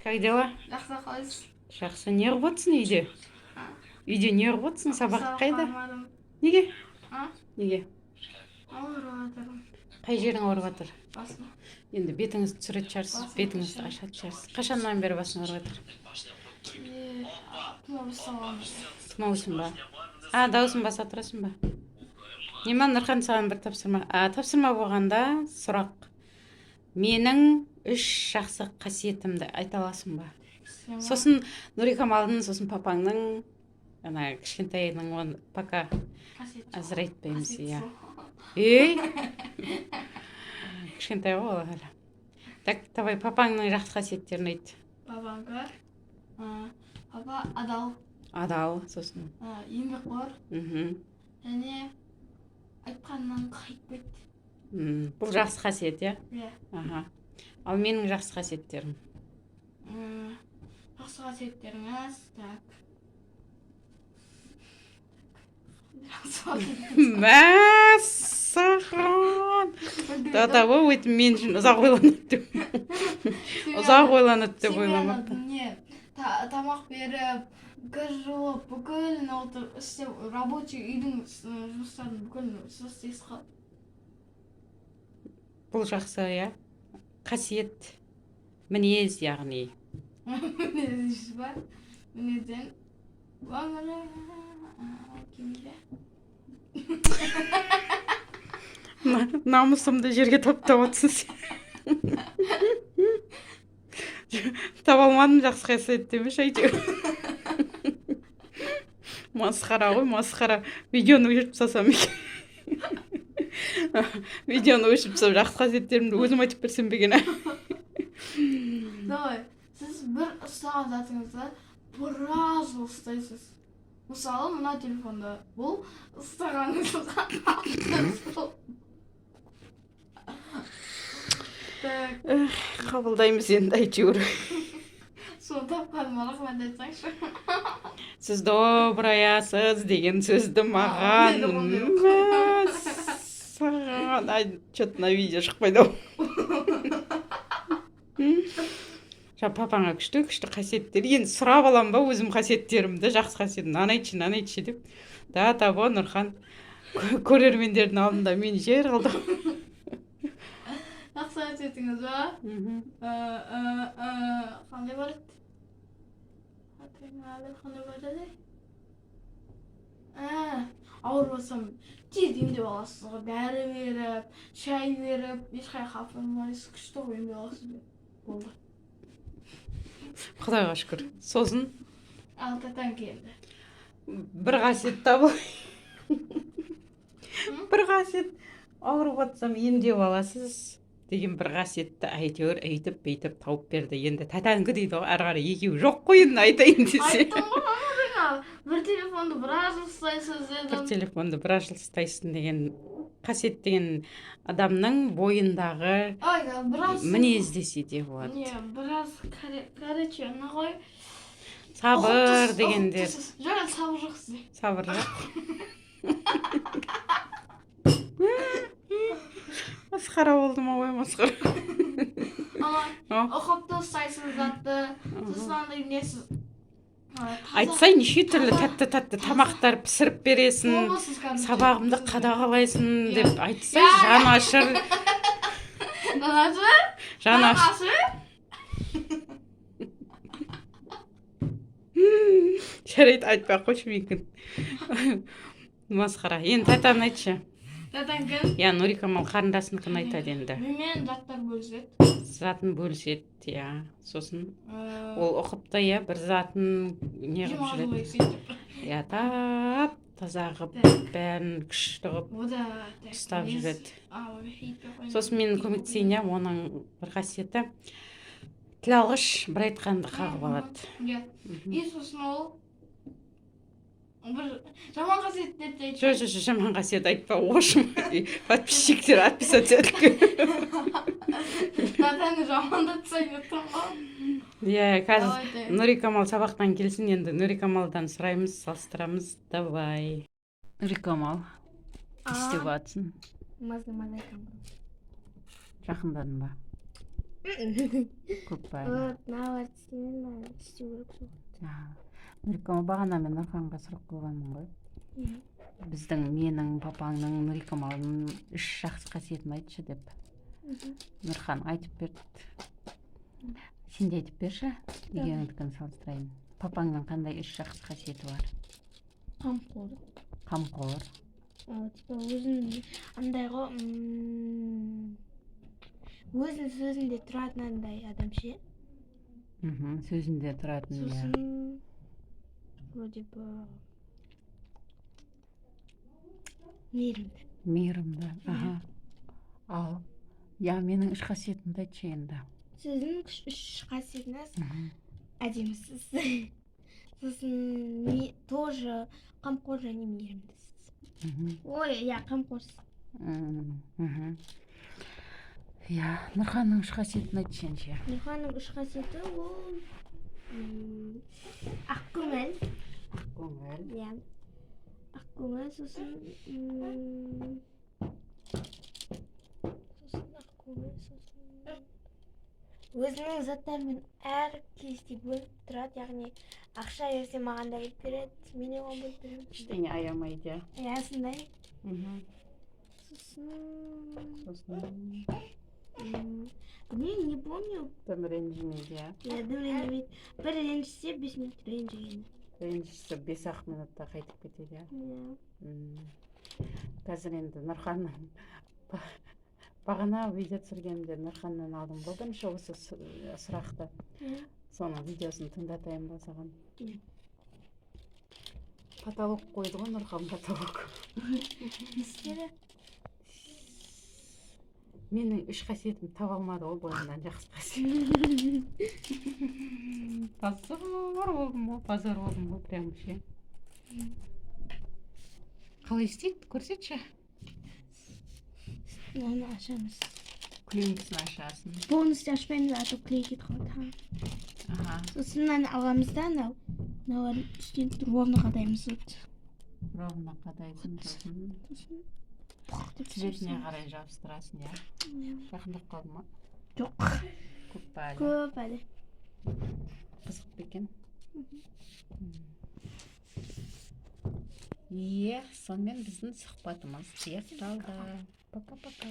Как дела? Жақсы қалайсыз? Жақсы. Не қылып отырсың үйде? Үйде не қылып отырсың? Сабақ қайда? бармадым. Неге? А? Неге? Ауырып жатырмын. Қай жерің ауырып жатыр? Басым. Енді бетіңізді түсіретін шығарсыз, Басым бетіңізді шешем. ашатын шығарсыз. Қашаннан бері басың ауырып жатыр? Тұмау басталғанбыз. Тұмаусың ба? Даусың баса тұрасың ба? Нема, Нұрхан саған бір тапсырма. Тапсырма болғанда сұрақ. Менің 3 жақсы қасиетімді айта аласың ба? Сосын Нұрикамалдың, сосын папаңның, ана кішкентайының оны пока азыр айтпаймыз, иә. Ей! Кішкентай ғой ол әлі. Так, давай папаңның жақсы қасиеттерін айт. Папаңға папа адал, Адал, сосын. еңбекқор және айтқаннан қайтпайды. Бұл жақсы қасиет, иә? Иә. Аха. Ал менің жақсы қасиеттерім? Жақсы қасиеттеріңіз, так. Мәссаған! Да-да, өйтіп мен үшін ұзақ ойланады деп. Ұзақ ойланады деп ойламаппын. Тамақ беріп, газ жуып, бүкіл істеп, рабочий үйдің жұмыстарын бүкіл істейсіз қалды. Бұл жақсы, иә? Қасиет, мінез, яғни. Мінез бар, мінезден кемеде. Намысымды жерге таптап отырсың сен. Таба алмадым жақсы қасиет демеш әйтеуір. Масқара ғой, масқара. Видеоны өшіріп тастасам екен. Видеоны өшіріп тастап жақсы қасиеттерімді өзім айтып берсем бе екен. Давай, сіз бір ұстаған затыңызды біраз жыл ұстайсыз. Мысалы, мына телефонда бұл ұстағаныңызға Қабылдаймыз енді әйтеуір. соны тапқаныма рахмет айтсаңшы. Сіз добраясыз деген сөзді маған. Мәссаған. Что-то на видео шықпайды ау. Папаңа күшті қасиеттер. Енді сұрап алам ба өзім қасиеттерімді, жақсы қасиетімді, анайтшы деп. Да-да, Нұрхан көрермендердің алдында мені жер қылды. Жақсы қасиетіңіз ба? Қандай бар еді? Қандай бар еді? Ауыр болсам, тез емдеп аласыз ғой. Дәрі беріп, шай беріп, ешқай қапырмайсыз, күшті ғой емдеп аласыз деп. Болды. Құдайға шүкір. Сосын? Алтатан келді. Бір қасиет табыл. Бір қасиет ауырып жатсам емдеп аласыз деген бір қасиетті әйтеуір өйтіп тауып берді. Енді татаңғы дейді ғой, ары қарай екеуі жоқ қой енді айтайын десе. Айттым ғой, бір телефонды біраз жыл ұстайсыз дедім. Бір телефонды біраз жыл ұстайсың деген қасиет деген адамның бойындағы мінез десе де болады. Не, біраз, короче, ана ғой. Сабыр дегендер. Жоқ, сабыр жоқ сізде. Сабыр жоқ. Масқара болды ма, ой, масқара. Ұқыпты ұстайсыз затты, сосын андай несіз. Айтсай, неше түрлі тәтті тамақтар пісіріп бересің, сабағымды қадағалайсың деп айтсай, жан ашыр. Жан ашыр? Жарайды, айтпай қойшы мүмкін. Масқара. Енді татан айтшы. Татан кім? Я, Нұрикамал қарындасыныкін айтады енді. Менімен заттар бөліседі. Затын бөліседі, я. Сосын ол ұқыпты, я, бір затын не қып жүреді. Я, таза қып, бәрін күшті қып, ұстап жүреді. Сосын мен көмектесейін, я, оның бір қасиеті. Тіл алғыш, бір айтқанды қағып алады. И сосын ол бір жаман қасиет деп те айтшы. Жоқ, жаман қасиет айтпа, оғышым. Подписчиктер отписаться етіп. Татаны жамандатсай өттім ғой. Иә, қазір Нұрикамал сабақтан келсін, енді Нұрикамалдан сұраймыз, салыстырамыз. Давай. Нұрикамал, не істеп жатсың? Мазлым алейкум. Жақындадың ба? Көп па әлі? Вот, наоборот, істемеймін, істеу керек сол. Нұрикама бағана мен Нұрханға сұрақ қойғанмын ғой. Менің папаңның Нұрикаманың 3 жақсы қасиетін айтшы деп. Нұрхан айтып берді. Сен де айтып берші, екеуіңдікін салыстырайын. Папаңның қандай 3 жақсы қасиеті бар? Қамқор. Қамқор. Типа өзін андай ғой, өзінің сөзінде тұратын андай адам ше. Сөзінде тұратын, иә. Сосын вроде бы мейірімді. Мейірімді, аха. Ал, менің 3 қасиетімді айтшы енді. Сіздің 3 қасиетіңіз әдемісіз. Сосын тоже қамқор және мейірімдісіз. Ой, иә, қамқорсыз. Иә, Нұрханның 3 қасиетін айтшы енді. Нұрханның 3 қасиеті ол ақкөңіл. Ақкөңіл. Иә. Ақкөңіл, сосын өзінің заттарымен әр кезде бөліп тұрады, яғни ақша берсе маған да беріп береді, мен оған бөліп беремін. Ештеңе аямайды. Иә, сондай. Білмеймін, не помню. Дым ренжімейді, иә. Иә, дым ренжімейді. Бір ренжісе 5 минут ренжігені. Ренжісі 5-ақ минутта қайтып кетеді, иә. Қазір енді Нұрханның бағана видео түсіргенде Нұрханнан алдым ғой бірінші осы сұрақты. Соның видеосын тыңдатайын ба саған? Потолок қойды ғой Нұрхан, потолок. Не істеді? Менің 3 қасиетім таба алмады ғой бойымнан жақсы қасиет. Пазар болдым ғой, прям ше. Қалай істейді, көрсетші. Мынаны ашамыз. Клейкасын ашасың. Полностью ашпаймыз, а то клей кетіп қалады. Сосын мынаны аламыз да, мыналарын үстінен ровно қадаймыз. Ровно қадайсың, сосын цветіне қарай жабыстырасың, иә. Жақындап қалды ма? Жоқ. Көп па әлі? Көп әлі. Қызық па екен? Сонымен біздің сұхбатымыз аяқталды. Пока-пока.